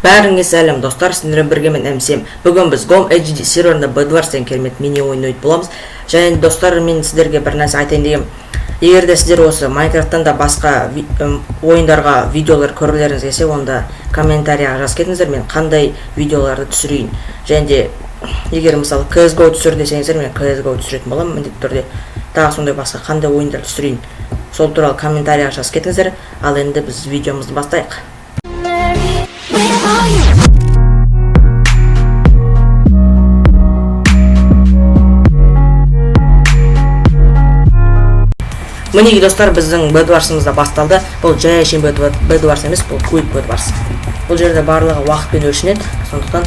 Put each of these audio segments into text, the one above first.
Бәріңе сәлем достар, сіздермен бірге мен МСМ. Бүгін біз Gom HD серверінде Bedwars деген керемет мини ойын ойнайтын боламыз. Және достар, мен сіздерге бір нәрсе айтайын дегенім. Егер де сіздер осы Minecraft-тан да басқа ойындарға видеолар көргілеріңіз келсе, онда комментарияға жазып кетіңіздер, мен қандай видеоларды түсірейін. Және де егер мысалы CS:GO түсір десеңіздер, мен CS:GO түсіретін боламын міндетті түрде. Тағы сондай басқа қандай ойындар түсірейін, сол туралы комментарияға жазып кетіңіздер. Ал енді біз видеомызды бастайық. Мінеки достар, біздің Bedwars'ымызда басталды. Бұл жай әшейін Bedwars емес, бұл Quick Bedwars. Бұл жерде барлығы уақытпен өлшенеді, сондықтан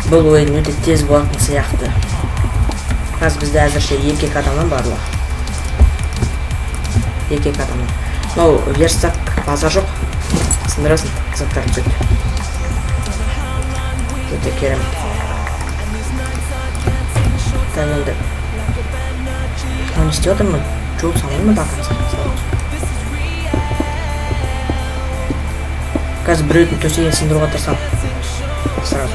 бұл ойын өте тез болатын сияқты. Қазір бізде әзірше 2 адамнан барлығы. 2 адамнан. Мынау верстак базар жоқ. Сындырасын, заттарды сөйт. Өте керемет. Там енді не істеп отырмын? Жол салайын ма бақырса? Қазір біреудің төсегін сындыруға тырысам. Сразу.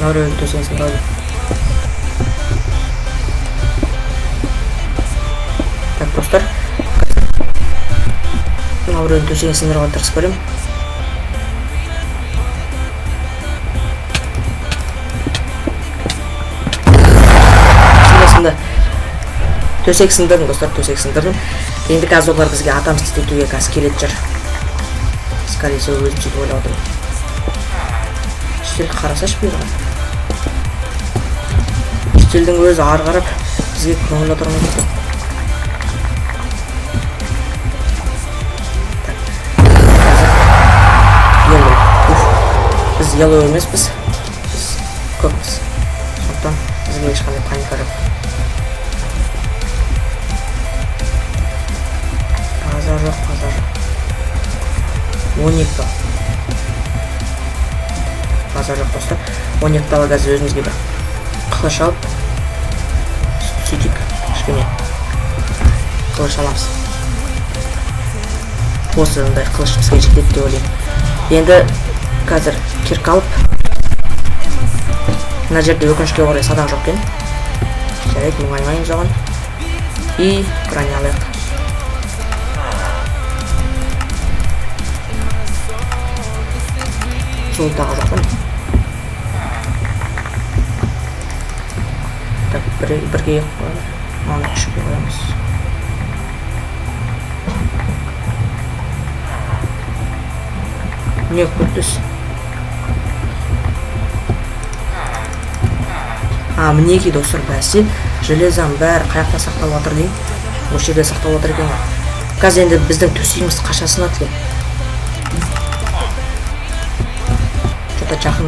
Мына біреудің төсегін сындырады. Так, достар. Мына біреудің төсегін сындыруға тырысып көремін. Төсек сындырдым достар, төсек сындырдым. Енді қазір олар бізге атамсыз етуге қазір келеді жүр. Скорее всего, өзім сөйтіп ойлап отырмын. Үстел қарасашы бұйырған. Үстелдің өзі ары қарап бізге көңіл отырмайды екен. Біз yellow емеспіз. Біз көппіз. Сондықтан бізге ешқандай паника жоқ. Базар жоқ. 12 базар жоқ достар. 12 талы қазір өзімізге бір қылыш алып сөйтейік. Кішкене қылыш аламыз. Осындай қылыш бізге жетеді деп ойлаймын. Енді қазір кирка алып, мына жерде өкінішке орай садақ жоқ екен. Жарайды, мұңаймаймыз оған. И броня алайық. Сол тағы жоқ па? Так, бірге ек қояды. Оны үшке қоямыз. Не көттіз? Мінеки достар, бәсе железам бәрі қаяқта сақталып отыр дейін. Осы жерде сақталып отыр екен. Қазір енді біздің төсегіміз қаша сынады екен. Жота жақын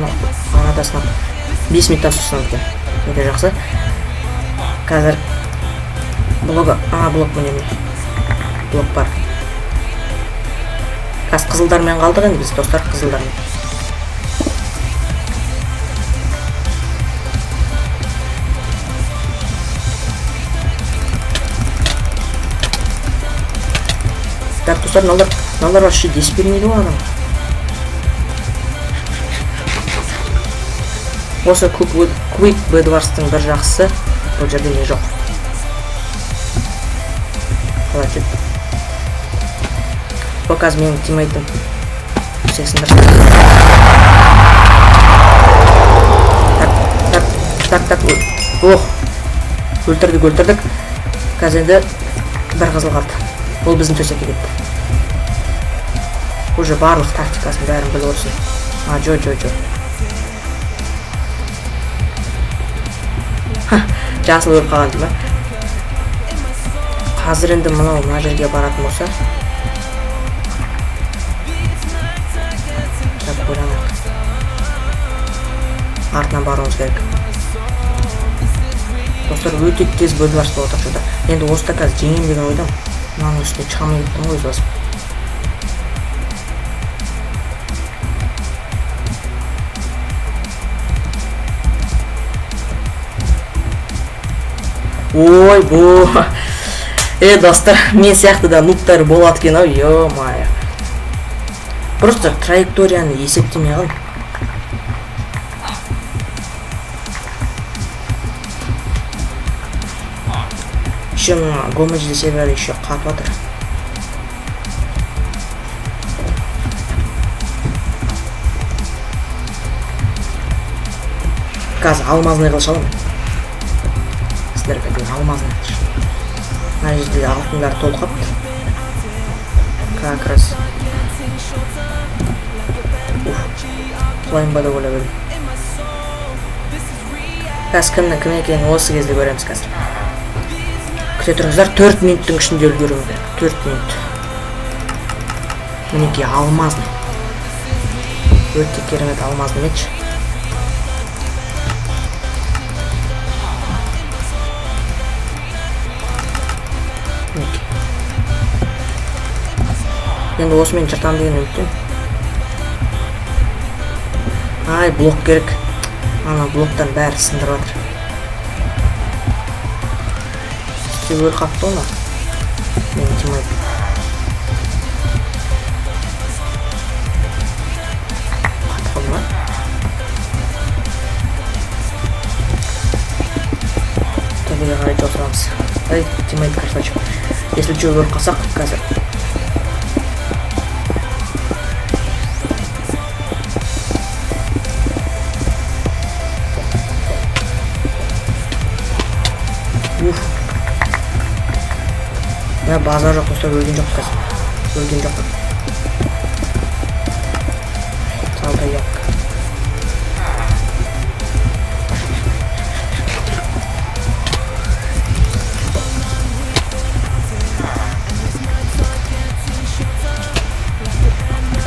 арада сынады. 5 минуттан соң сынады екен. Өте жақсы. Қазір блок міне. Блок бар. Қазір қызылдармен қалдық енді біз достар, қызылдармен. Так, достар, налар вообще дес бермейді ол адам. Осы Quick Bedwars'тың бір жақсысы, бұл жерде не жоқ. Қалай жүр. Бұл қазір менің тимейтім. Сексіңдір. Так. Ох, өлтірдік. Қазір енді бір қызыл қалды. Ол біздің төсекке кетті. Уже барлық тактикасын бәрін біліп отырсын. Жо. Жасыл өліп қалған дейм ба? Қазір енді мына жерге баратын болса. Артынан баруымыз керек. Достар, өте тез Bedwars болып отыр жолда. Енді осыда қазір жеңем деген ойдам. Мынаның үстіне шығамай кеттім ғой өзі. Ой, Достар, мен сияқты да нуптар болады екен ау, ё-моё. Просто траекторияны есептемей қалдым. Еще Гомеджде сервері еще қатып отыр. Қазір алмазный қылыш аламын. Сіздерге дейін алмазный қылыш. Мына жерде алтындар толып қапты. Как раз. Құлайын ба деп ойлап едім. Қазір кімнің кім екенін осы кезде көреміз қазір. Күте тұрыңыздар, 4 минуттың ішінде үлгеруім керек. 4 минут. Мінекей алмазный. Өте керемет алмазный меч. Енді осымен жыртам деген үміттемін. Ай, блок керек. Ана блоктан бәрі сындырып жатыр. Өл қапты оны. Мен тимайды. Қатып қалды ма? Төбеге қарай отырамыз. Ай, тимайды карточек. Если что, өліп қалсақ қазір. Базар жоқ, достар, өлген жоқ қазір. Өлген жоқ. Салдаяқ.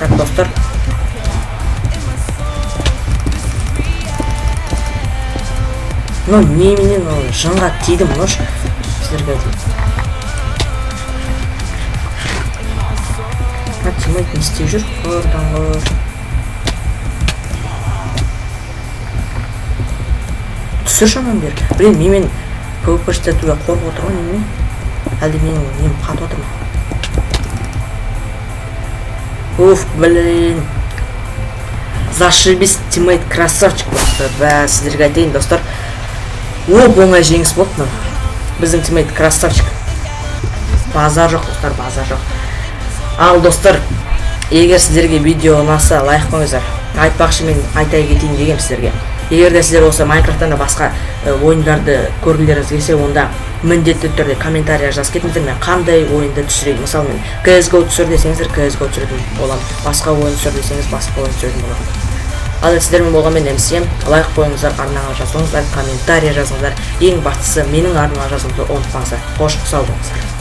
Так, достар. Неменен жынға тидім, нош. Сіздерге айтайын. Тимейт не істеп жүр? Қордан. Түсір шаман бер. Блин, мен PvP көрсетуге қорқып отырған немен? Әлде менің нем қатып отыр ма? Уф, блин. Зашибись, тимейт красавчик болды. Бә, сіздерге айтайын, достар. Оңай жеңіс болды. Біздің тимейт красавчик. Базар жоқ, достар, базар жоқ. Ал достар, егер сіздерге видео ұнаса, лайк қойыңыздар. Айтпақшы, мен айтай кетейін дегем сіздерге. Егер де сіздер осы Майнкрафттан да басқа ойындарды көргілеріңіз келсе, онда міндетті түрде комментария жазып кетіңіздер. Мен қандай ойынды түсірейін. Мысалы, мен CS:GO түсір десеңіздер, CS:GO түсіретін боламын. Басқа ойын түсір десеңіз, басқа ойын түсіретін боламын. Ал сіздермен болған мен МСМ. Лайк қойыңыздар, арнаға жазыңыздар, комментария жазыңыздар. Ең бастысы менің арнаға жазуды ұмытпаңыздар. Қош, сау болыңыздар.